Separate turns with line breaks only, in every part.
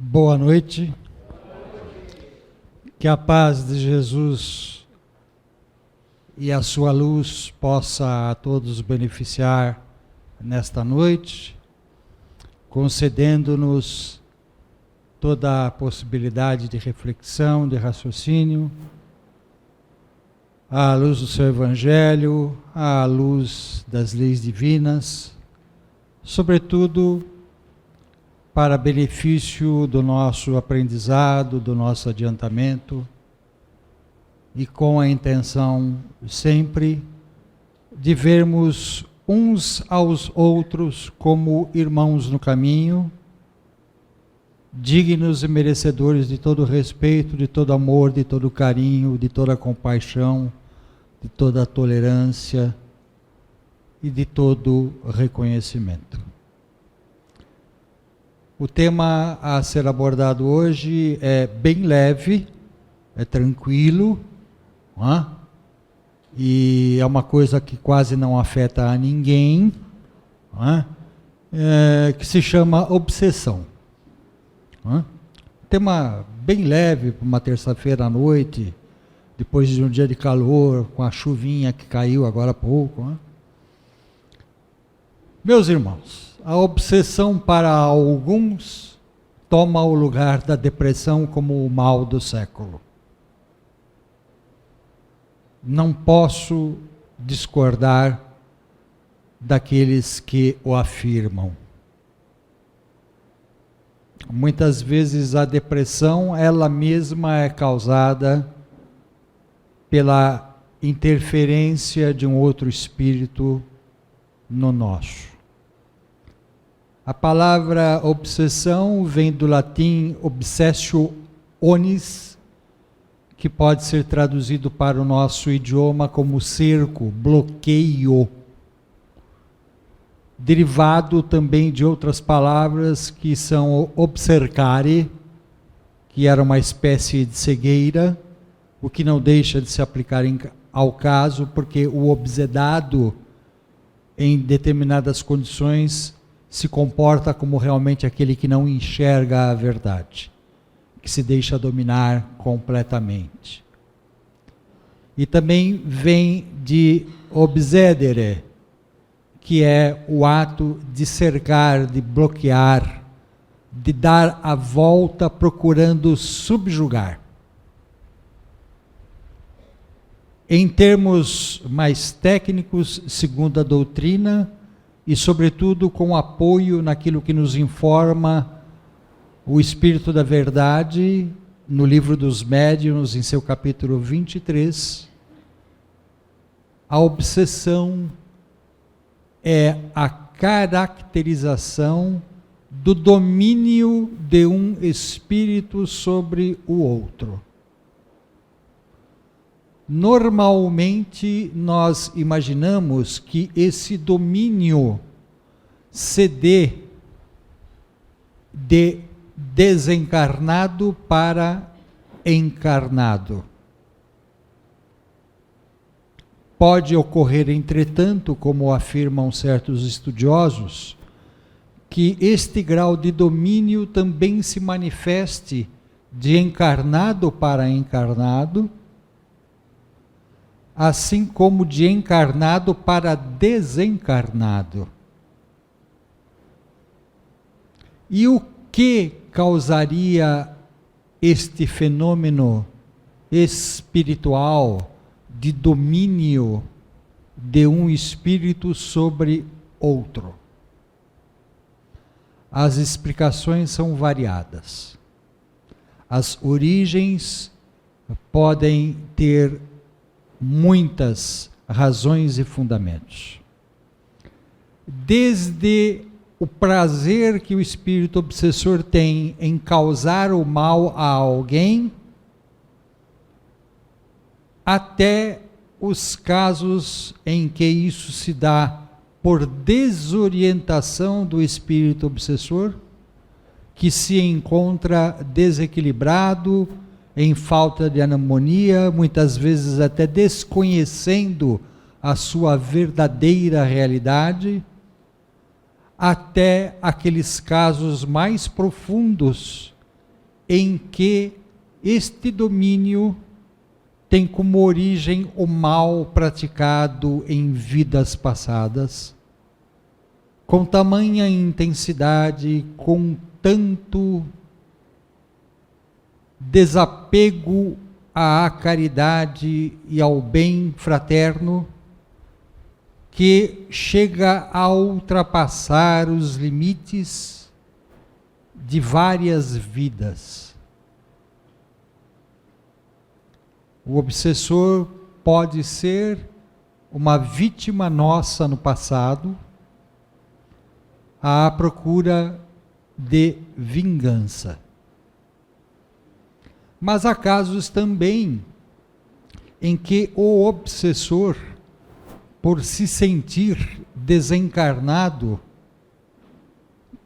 Boa noite. Que a paz de Jesus e a sua luz possa a todos beneficiar nesta noite, concedendo-nos toda a possibilidade de reflexão, de raciocínio, à luz do seu Evangelho, à luz das leis divinas, sobretudo para benefício do nosso aprendizado, do nosso adiantamento, e com a intenção sempre de vermos uns aos outros como irmãos no caminho, dignos e merecedores de todo respeito, de todo amor, de todo carinho, de toda compaixão, de toda tolerância e de todo reconhecimento. O tema a ser abordado hoje é bem leve, é tranquilo, não é? E é uma coisa que quase não afeta a ninguém, não é? Que se chama obsessão. Não é? Tema bem leve para uma terça-feira à noite, depois de um dia de calor, com a chuvinha que caiu agora há pouco. Não é? Meus irmãos, a obsessão para alguns toma o lugar da depressão como o mal do século. Não posso discordar daqueles que o afirmam. Muitas vezes a depressão, ela mesma é causada pela interferência de um outro espírito no nosso. A palavra obsessão vem do latim obsessio onis, que pode ser traduzido para o nosso idioma como cerco, bloqueio, derivado também de outras palavras que são obsercare, que era uma espécie de cegueira, o que não deixa de se aplicar ao caso, porque o obsedado, em determinadas condições, se comporta como realmente aquele que não enxerga a verdade, que se deixa dominar completamente. E também vem de obsedere, que é o ato de cercar, de bloquear, de dar a volta procurando subjugar. Em termos mais técnicos, segundo a doutrina, e sobretudo com apoio naquilo que nos informa o Espírito da Verdade, no livro dos Médiuns, em seu capítulo 23, a obsessão é a caracterização do domínio de um espírito sobre o outro. Normalmente nós imaginamos que esse domínio se dê de desencarnado para encarnado. Pode ocorrer, entretanto, como afirmam certos estudiosos, que este grau de domínio também se manifeste de encarnado para encarnado, assim como de encarnado para desencarnado. E o que causaria este fenômeno espiritual de domínio de um espírito sobre outro? As explicações são variadas. As origens podem ter muitas razões e fundamentos. Desde o prazer que o espírito obsessor tem em causar o mal a alguém, até os casos em que isso se dá por desorientação do espírito obsessor, que se encontra desequilibrado, em falta de harmonia, muitas vezes até desconhecendo a sua verdadeira realidade, até aqueles casos mais profundos em que este domínio tem como origem o mal praticado em vidas passadas, com tamanha intensidade, com tanto desapego à caridade e ao bem fraterno, que chega a ultrapassar os limites de várias vidas. O obsessor pode ser uma vítima nossa no passado, à procura de vingança. Mas há casos também em que o obsessor, por se sentir desencarnado,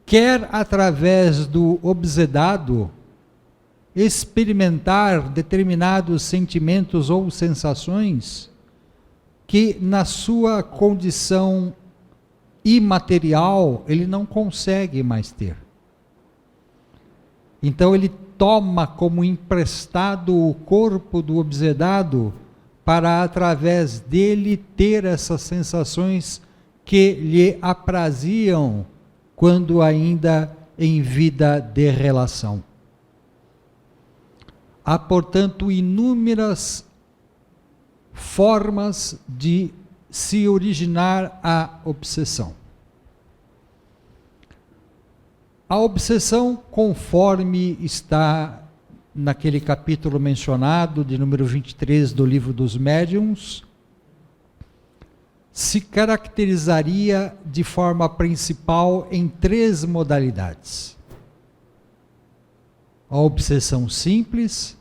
quer através do obsedado experimentar determinados sentimentos ou sensações que na sua condição imaterial ele não consegue mais ter. Então ele toma como emprestado o corpo do obsedado para através dele ter essas sensações que lhe apraziam quando ainda em vida de relação. Há, portanto, inúmeras formas de se originar a obsessão. A obsessão, conforme está naquele capítulo mencionado, de número 23 do Livro dos Médiuns, se caracterizaria de forma principal em 3 modalidades: a obsessão simples,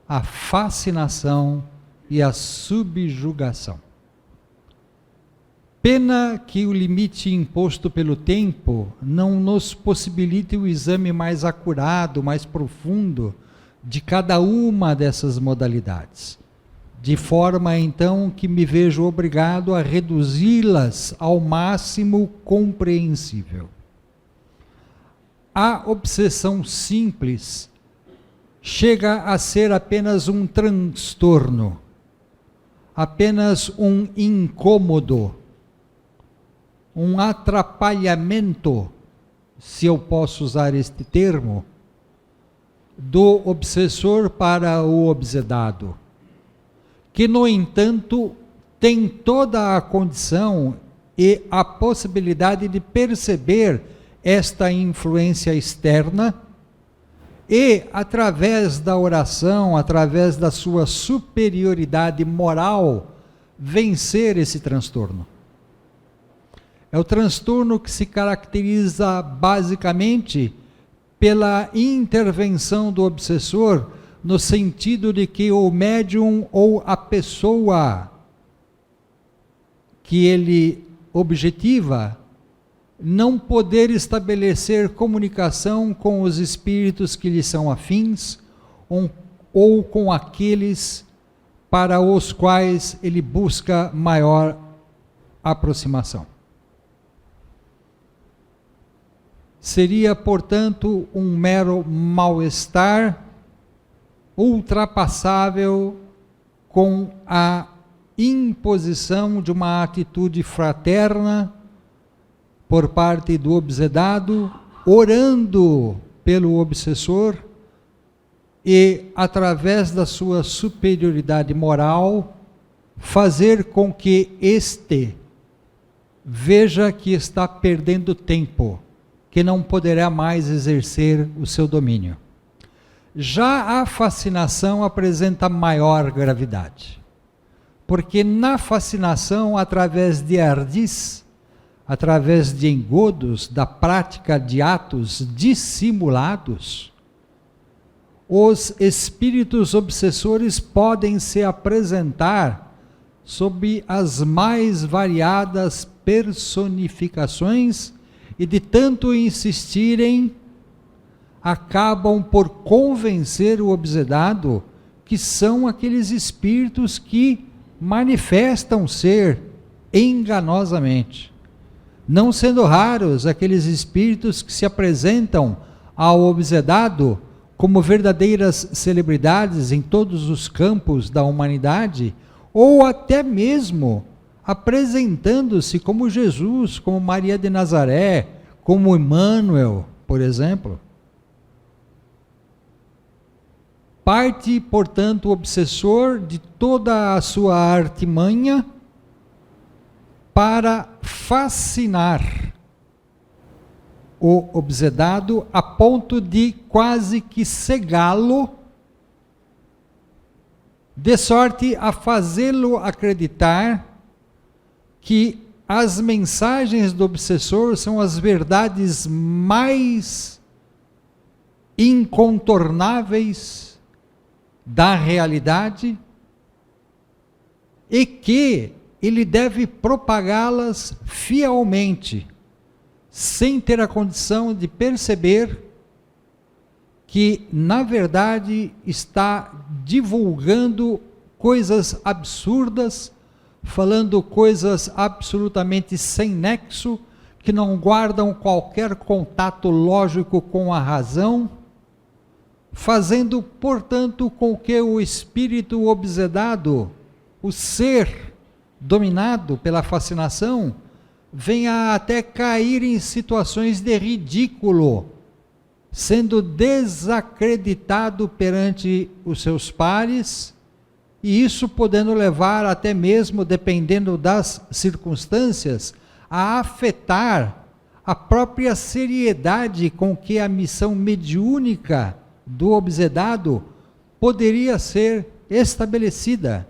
a fascinação e a subjugação. Pena que o limite imposto pelo tempo não nos possibilite o exame mais acurado, mais profundo de cada uma dessas modalidades, de forma então que me vejo obrigado a reduzi-las ao máximo compreensível. A obsessão simples chega a ser apenas um transtorno, apenas um incômodo, um atrapalhamento, se eu posso usar este termo, do obsessor para o obsedado, que, no entanto, tem toda a condição e a possibilidade de perceber esta influência externa e, através da oração, através da sua superioridade moral, vencer esse transtorno. É o transtorno que se caracteriza basicamente pela intervenção do obsessor, no sentido de que o médium ou a pessoa que ele objetiva não poder estabelecer comunicação com os espíritos que lhe são afins ou com aqueles para os quais ele busca maior aproximação. Seria, portanto, um mero mal-estar ultrapassável com a imposição de uma atitude fraterna por parte do obsedado, orando pelo obsessor e, através da sua superioridade moral, fazer com que este veja que está perdendo tempo, que não poderá mais exercer o seu domínio. Já a fascinação apresenta maior gravidade, porque na fascinação, através de ardis, através de engodos, da prática de atos dissimulados, os espíritos obsessores podem se apresentar sob as mais variadas personificações e, de tanto insistirem, acabam por convencer o obsedado que são aqueles espíritos que manifestam ser enganosamente. Não sendo raros aqueles espíritos que se apresentam ao obsedado como verdadeiras celebridades em todos os campos da humanidade, ou até mesmo apresentando-se como Jesus, como Maria de Nazaré, como Emmanuel, por exemplo. Parte, portanto, o obsessor de toda a sua artimanha para fascinar o obsedado a ponto de quase que cegá-lo, de sorte a fazê-lo acreditar que as mensagens do obsessor são as verdades mais incontornáveis da realidade e que ele deve propagá-las fielmente, sem ter a condição de perceber que, na verdade, está divulgando coisas absurdas, falando coisas absolutamente sem nexo, que não guardam qualquer contato lógico com a razão, fazendo, portanto, com que o espírito obsedado, o ser dominado pela fascinação, venha até cair em situações de ridículo, sendo desacreditado perante os seus pares, e isso podendo levar até mesmo, dependendo das circunstâncias, a afetar a própria seriedade com que a missão mediúnica do obsedado poderia ser estabelecida,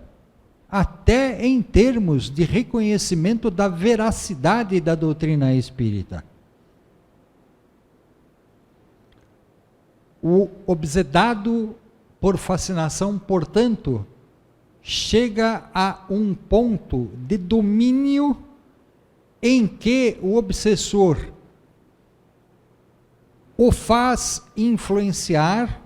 até em termos de reconhecimento da veracidade da doutrina espírita. O obsedado por fascinação, portanto, chega a um ponto de domínio em que o obsessor o faz influenciar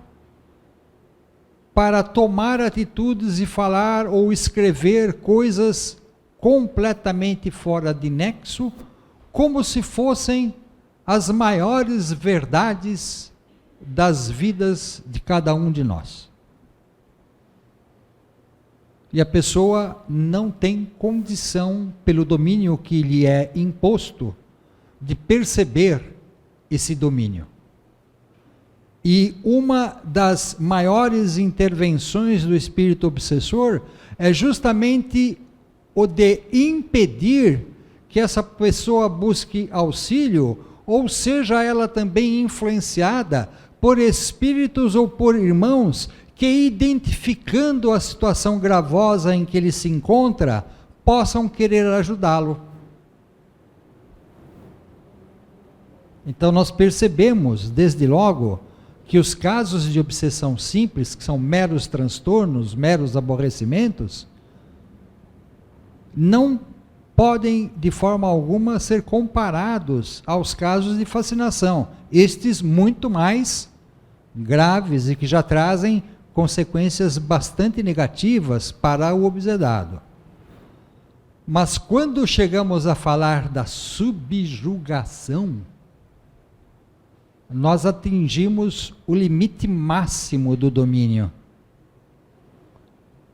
para tomar atitudes e falar ou escrever coisas completamente fora de nexo, como se fossem as maiores verdades das vidas de cada um de nós. E a pessoa não tem condição, pelo domínio que lhe é imposto, de perceber esse domínio. E uma das maiores intervenções do espírito obsessor é justamente o de impedir que essa pessoa busque auxílio, ou seja ela também influenciada por espíritos ou por irmãos que, identificando a situação gravosa em que ele se encontra, possam querer ajudá-lo. Então nós percebemos, desde logo, que os casos de obsessão simples, que são meros transtornos, meros aborrecimentos, não podem de forma alguma ser comparados aos casos de fascinação, estes muito mais graves e que já trazem consequências bastante negativas para o obsedado. Mas quando chegamos a falar da subjugação, nós atingimos o limite máximo do domínio.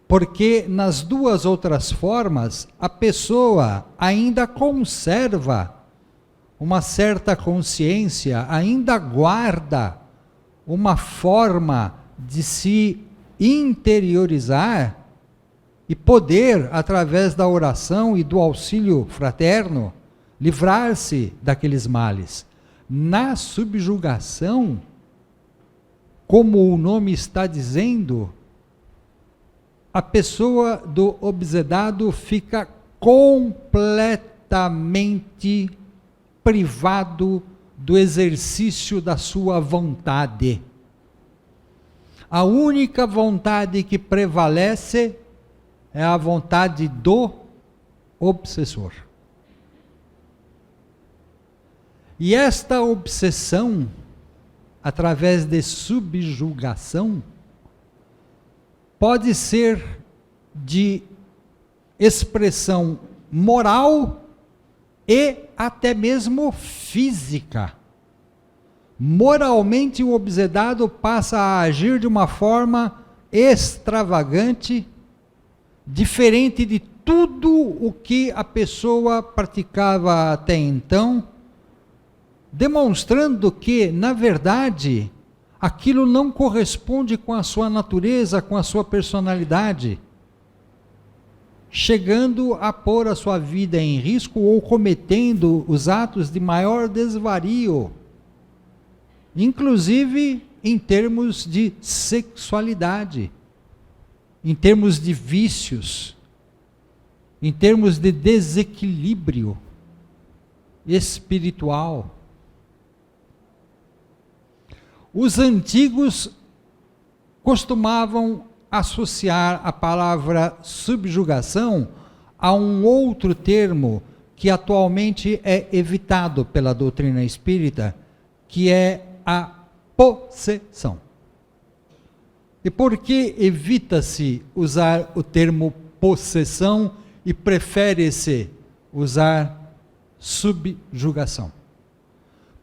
Porque nas duas outras formas, a pessoa ainda conserva uma certa consciência, ainda guarda uma forma de se interiorizar e poder, através da oração e do auxílio fraterno, livrar-se daqueles males. Na subjugação, como o nome está dizendo, a pessoa do obsedado fica completamente privado do exercício da sua vontade. A única vontade que prevalece é a vontade do obsessor. E esta obsessão, através de subjugação, pode ser de expressão moral e até mesmo física. Moralmente, o obsedado passa a agir de uma forma extravagante, diferente de tudo o que a pessoa praticava até então, demonstrando que, na verdade, aquilo não corresponde com a sua natureza, com a sua personalidade, chegando a pôr a sua vida em risco ou cometendo os atos de maior desvario, inclusive em termos de sexualidade, em termos de vícios, em termos de desequilíbrio espiritual. Os antigos costumavam associar a palavra subjugação a um outro termo que atualmente é evitado pela doutrina espírita, que é a possessão. E por que evita-se usar o termo possessão e prefere-se usar subjugação?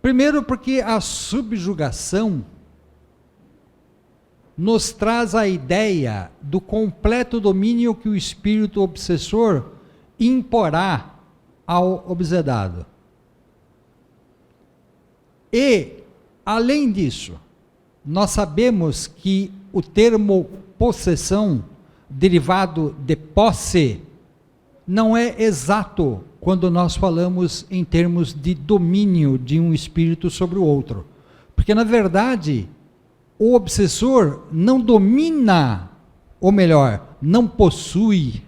Primeiro, porque a subjugação nos traz a ideia do completo domínio que o espírito obsessor imporá ao obsedado. E, além disso, nós sabemos que o termo possessão, derivado de posse, não é exato quando nós falamos em termos de domínio de um espírito sobre o outro. Porque, na verdade, o obsessor não domina, ou melhor, não possui,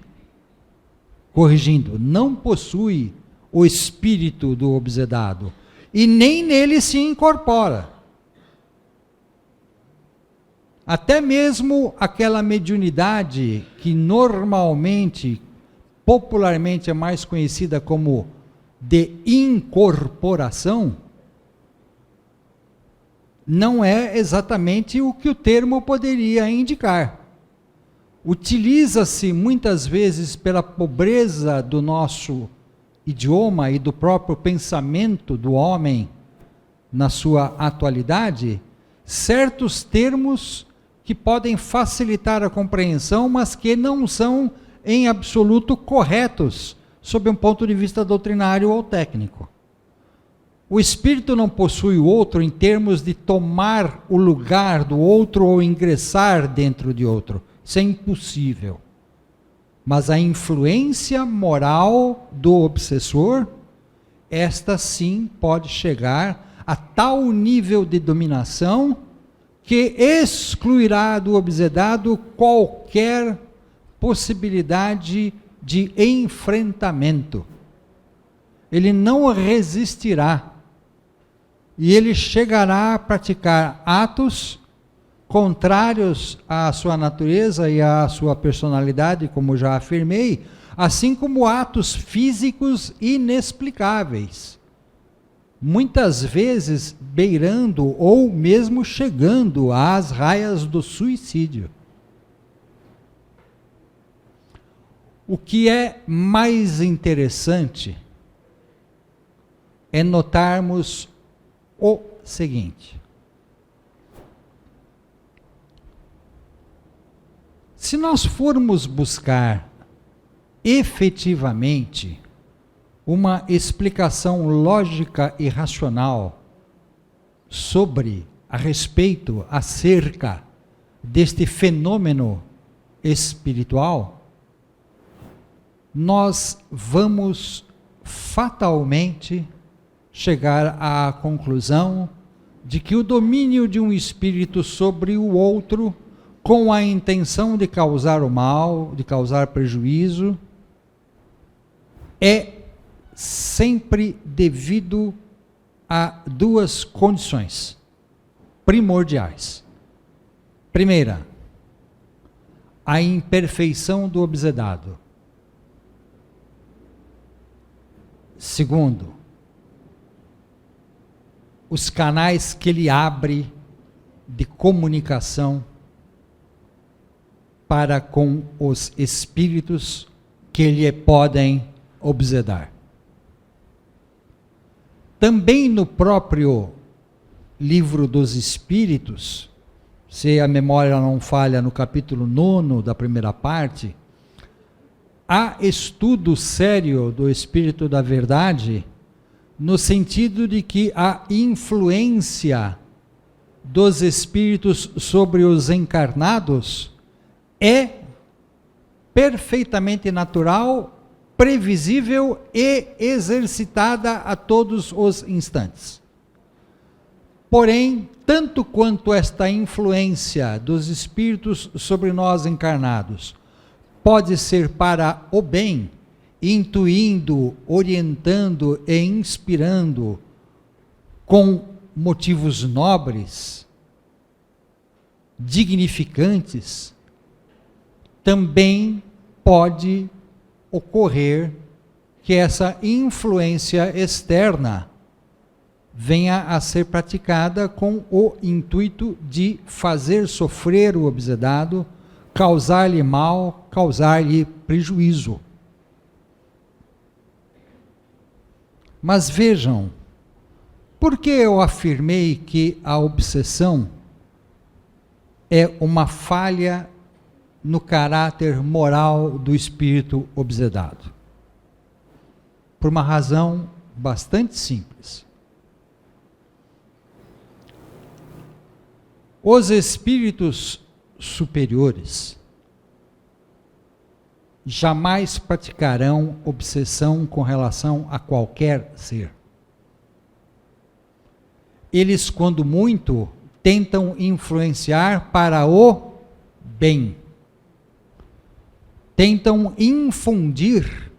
corrigindo, não possui o espírito do obsedado, e nem nele se incorpora. Até mesmo aquela mediunidade que normalmente, popularmente é mais conhecida como de incorporação, não é exatamente o que o termo poderia indicar. Utiliza-se muitas vezes pela pobreza do nosso idioma e do próprio pensamento do homem na sua atualidade, certos termos que podem facilitar a compreensão, mas que não são em absoluto corretos sob um ponto de vista doutrinário ou técnico. O espírito não possui o outro em termos de tomar o lugar do outro ou ingressar dentro de outro. Isso é impossível. Mas a influência moral do obsessor, esta sim pode chegar a tal nível de dominação que excluirá do obsedado qualquer possibilidade de enfrentamento. Ele não resistirá. E ele chegará a praticar atos contrários à sua natureza e à sua personalidade, como já afirmei, assim como atos físicos inexplicáveis, muitas vezes beirando ou mesmo chegando às raias do suicídio. O que é mais interessante é notarmos o seguinte: se nós formos buscar efetivamente uma explicação lógica e racional a respeito, acerca deste fenômeno espiritual, nós vamos fatalmente chegar à conclusão de que o domínio de um espírito sobre o outro, com a intenção de causar o mal, de causar prejuízo, é sempre devido a duas condições primordiais. Primeira, a imperfeição do obsedado. Segundo, os canais que ele abre de comunicação para com os espíritos que lhe podem obsedar. Também no próprio Livro dos Espíritos, se a memória não falha, no capítulo 9 da primeira parte, há estudo sério do Espírito da Verdade, no sentido de que a influência dos espíritos sobre os encarnados é perfeitamente natural, previsível e exercitada a todos os instantes. Porém, tanto quanto esta influência dos espíritos sobre nós encarnados pode ser para o bem, intuindo, orientando e inspirando com motivos nobres, dignificantes, também pode ocorrer que essa influência externa venha a ser praticada com o intuito de fazer sofrer o obsedado, causar-lhe mal, causar-lhe prejuízo. Mas vejam, por que eu afirmei que a obsessão é uma falha no caráter moral do espírito obsedado? Por uma razão bastante simples. Os espíritos superiores jamais praticarão obsessão com relação a qualquer ser. Eles, quando muito, tentam influenciar para o bem. Tentam infundir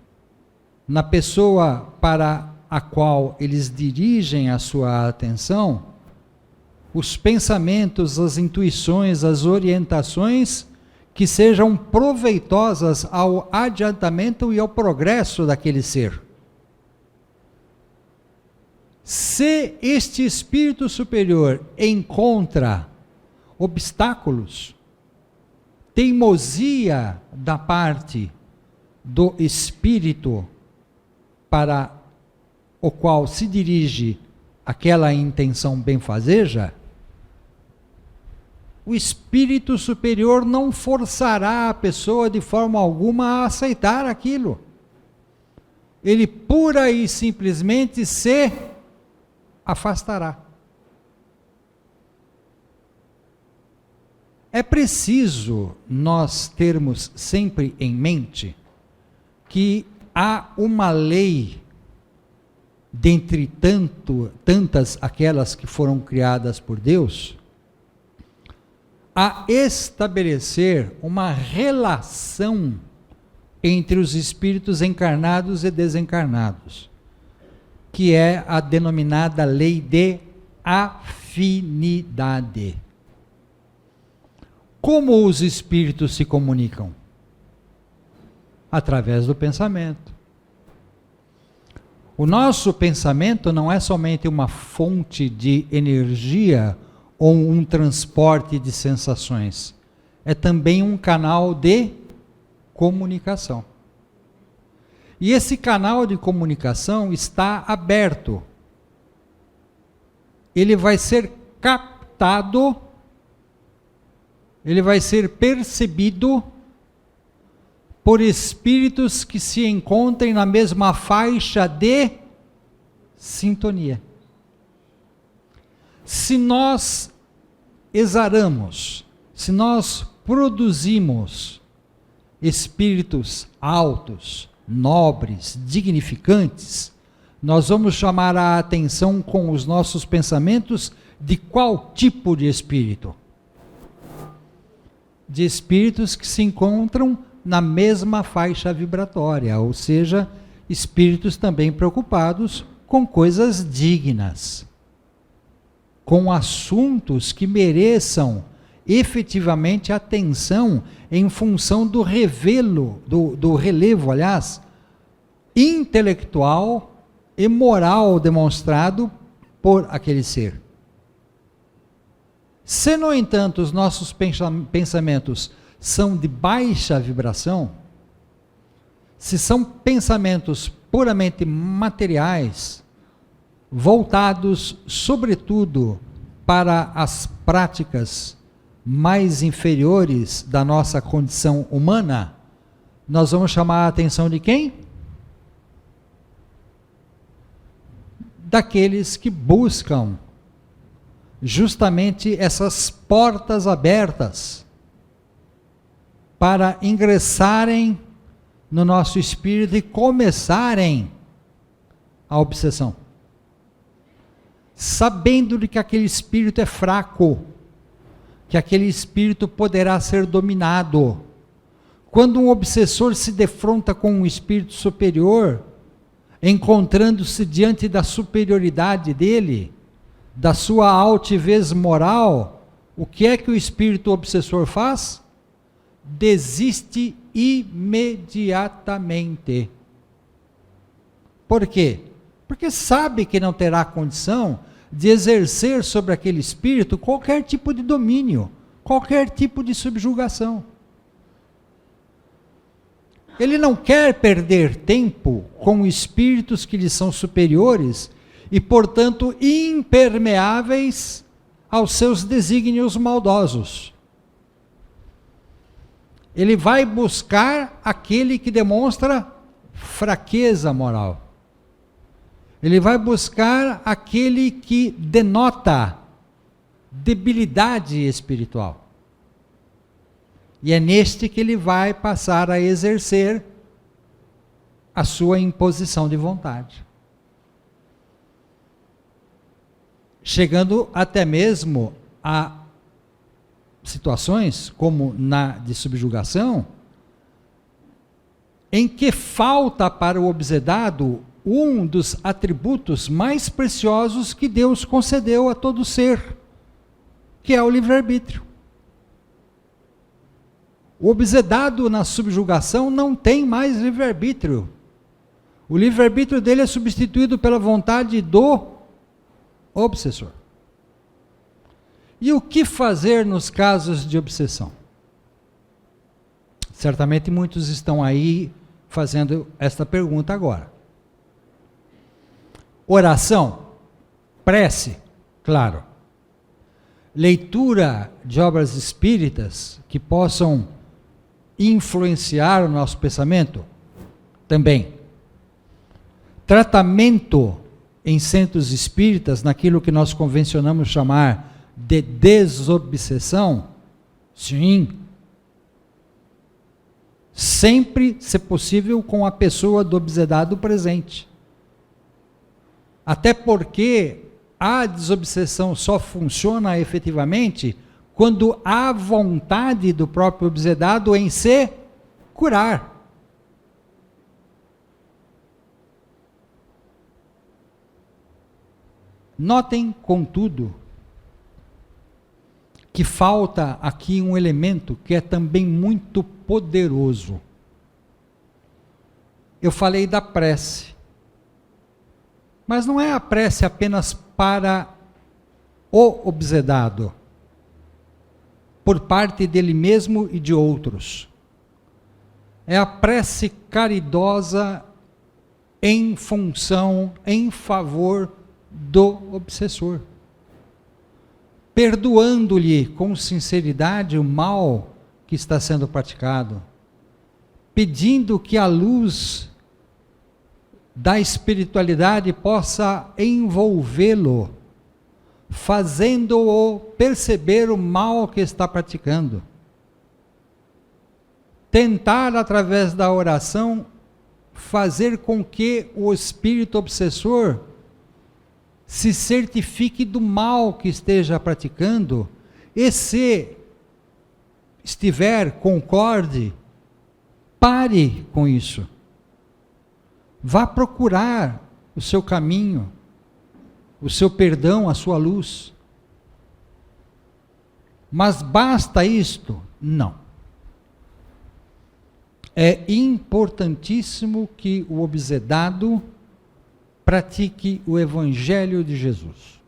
na pessoa para a qual eles dirigem a sua atenção os pensamentos, as intuições, as orientações que sejam proveitosas ao adiantamento e ao progresso daquele ser. Se este espírito superior encontra obstáculos, teimosia da parte do espírito para o qual se dirige aquela intenção benfazeja, o espírito superior não forçará a pessoa de forma alguma a aceitar aquilo. Ele pura e simplesmente se afastará. É preciso nós termos sempre em mente que há uma lei, dentre tantas aquelas que foram criadas por Deus, a estabelecer uma relação entre os espíritos encarnados e desencarnados, que é a denominada lei de afinidade. Como os espíritos se comunicam? Através do pensamento. O nosso pensamento não é somente uma fonte de energia ou um transporte de sensações, é também um canal de comunicação. E esse canal de comunicação está aberto. Ele vai ser captado, ele vai ser percebido por espíritos que se encontrem na mesma faixa de sintonia. Se nós exaramos, se nós produzimos espíritos altos, nobres, dignificantes, nós vamos chamar a atenção com os nossos pensamentos de qual tipo de espírito? De espíritos que se encontram na mesma faixa vibratória, ou seja, espíritos também preocupados com coisas dignas, com assuntos que mereçam efetivamente atenção em função do relevo, aliás, intelectual e moral demonstrado por aquele ser. Se, no entanto, os nossos pensamentos são de baixa vibração, se são pensamentos puramente materiais, voltados, sobretudo, para as práticas mais inferiores da nossa condição humana, nós vamos chamar a atenção de quem? Daqueles que buscam justamente essas portas abertas para ingressarem no nosso espírito e começarem a obsessão, sabendo de que aquele espírito é fraco, que aquele espírito poderá ser dominado. Quando um obsessor se defronta com um espírito superior, encontrando-se diante da superioridade dele, da sua altivez moral, o que é que o espírito obsessor faz? Desiste imediatamente. Por quê? Porque sabe que não terá condição de exercer sobre aquele espírito qualquer tipo de domínio, qualquer tipo de subjugação. Ele não quer perder tempo com espíritos que lhe são superiores e, portanto, impermeáveis aos seus desígnios maldosos. Ele vai buscar aquele que demonstra fraqueza moral. Ele vai buscar aquele que denota debilidade espiritual. E é neste que ele vai passar a exercer a sua imposição de vontade. Chegando até mesmo a situações, como na de subjugação, em que falta para o obsedado um dos atributos mais preciosos que Deus concedeu a todo ser, que é o livre-arbítrio. O obsedado na subjugação não tem mais livre-arbítrio. O livre-arbítrio dele é substituído pela vontade do obsessor. E o que fazer nos casos de obsessão? Certamente muitos estão aí fazendo esta pergunta agora. Oração, prece, claro. Leitura de obras espíritas que possam influenciar o nosso pensamento, também. Tratamento em centros espíritas, naquilo que nós convencionamos chamar de desobsessão, sim. Sempre, se possível, com a pessoa do obsedado presente. Até porque a desobsessão só funciona efetivamente quando há vontade do próprio obsedado em se curar. Notem, contudo, que falta aqui um elemento que é também muito poderoso. Eu falei da prece, mas não é a prece apenas para o obsedado, por parte dele mesmo e de outros. É a prece caridosa em função, em favor do obsessor, perdoando-lhe com sinceridade o mal que está sendo praticado, pedindo que a luz da espiritualidade possa envolvê-lo, fazendo-o perceber o mal que está praticando. Tentar, através da oração, fazer com que o espírito obsessor se certifique do mal que esteja praticando, e se estiver, concorde, pare com isso. Vá procurar o seu caminho, o seu perdão, a sua luz. Mas basta isto? Não. É importantíssimo que o obsedado pratique o Evangelho de Jesus.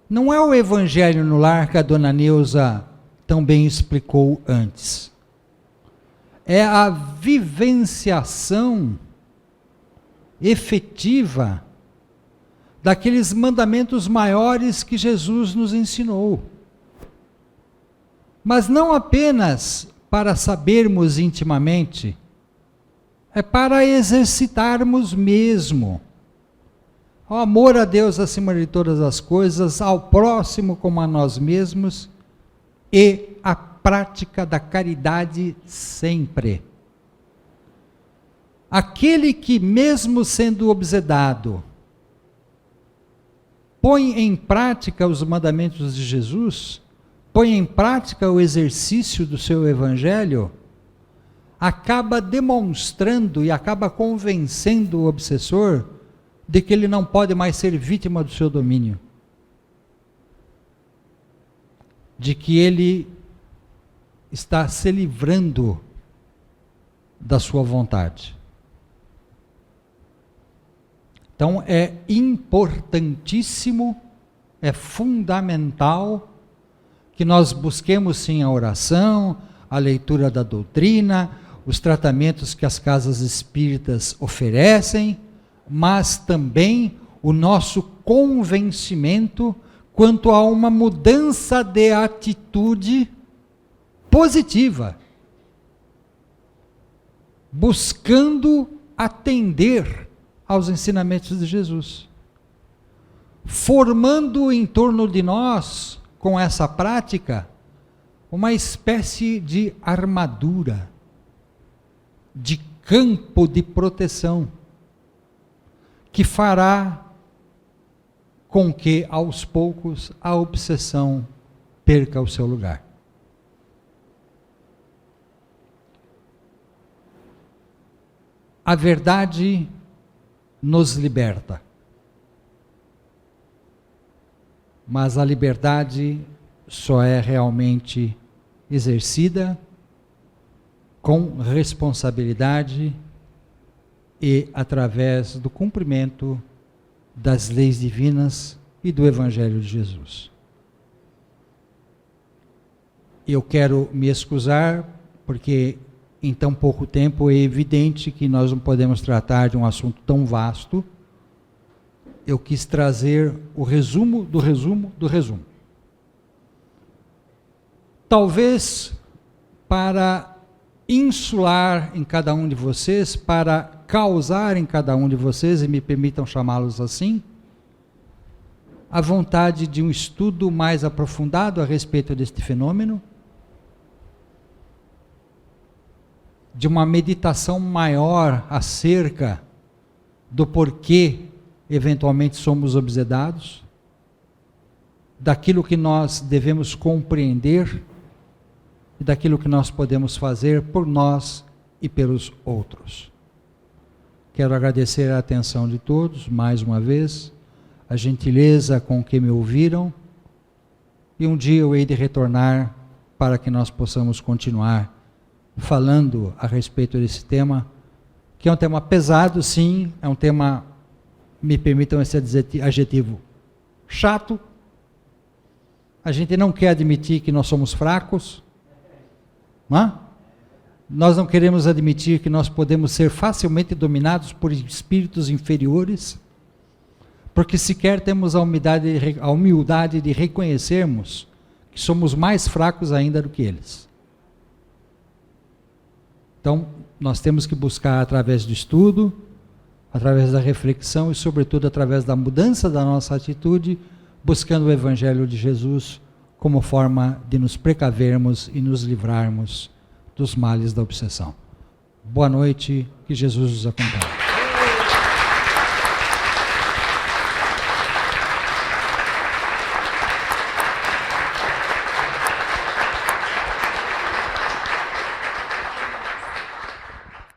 Não é o Evangelho no lar que a dona Neuza tão bem explicou antes. É a vivenciação efetiva daqueles mandamentos maiores que Jesus nos ensinou. Mas não apenas para sabermos intimamente, é para exercitarmos mesmo o amor a Deus acima de todas as coisas, ao próximo como a nós mesmos, e a prática da caridade sempre. Aquele que, mesmo sendo obsedado, põe em prática os mandamentos de Jesus, põe em prática o exercício do seu evangelho, acaba demonstrando e acaba convencendo o obsessor de que ele não pode mais ser vítima do seu domínio, de que ele está se livrando da sua vontade. Então é importantíssimo, é fundamental que nós busquemos sim a oração, a leitura da doutrina, os tratamentos que as casas espíritas oferecem, mas também o nosso convencimento quanto a uma mudança de atitude positiva, buscando atender aos ensinamentos de Jesus, formando em torno de nós, com essa prática, uma espécie de armadura, de campo de proteção, que fará com que, aos poucos, a obsessão perca o seu lugar. A verdade nos liberta, mas a liberdade só é realmente exercida com responsabilidade e através do cumprimento das leis divinas e do Evangelho de Jesus. Eu quero me excusar, porque em tão pouco tempo é evidente que nós não podemos tratar de um assunto tão vasto. Eu quis trazer o resumo do resumo do resumo. Talvez para insular em cada um de vocês, para causar em cada um de vocês, e me permitam chamá-los assim, a vontade de um estudo mais aprofundado a respeito deste fenômeno, de uma meditação maior acerca do porquê eventualmente somos obsedados, daquilo que nós devemos compreender e daquilo que nós podemos fazer por nós e pelos outros. Quero agradecer a atenção de todos, mais uma vez, a gentileza com que me ouviram, e um dia eu hei de retornar para que nós possamos continuar falando a respeito desse tema, que é um tema pesado, sim, é um tema, me permitam esse adjetivo, chato. A gente não quer admitir que nós somos fracos, não é? Nós não queremos admitir que nós podemos ser facilmente dominados por espíritos inferiores, porque sequer temos a humildade de reconhecermos que somos mais fracos ainda do que eles. Então, nós temos que buscar através do estudo, através da reflexão e, sobretudo, através da mudança da nossa atitude, buscando o Evangelho de Jesus como forma de nos precavermos e nos livrarmos dos males da obsessão. Boa noite, que Jesus os acompanhe.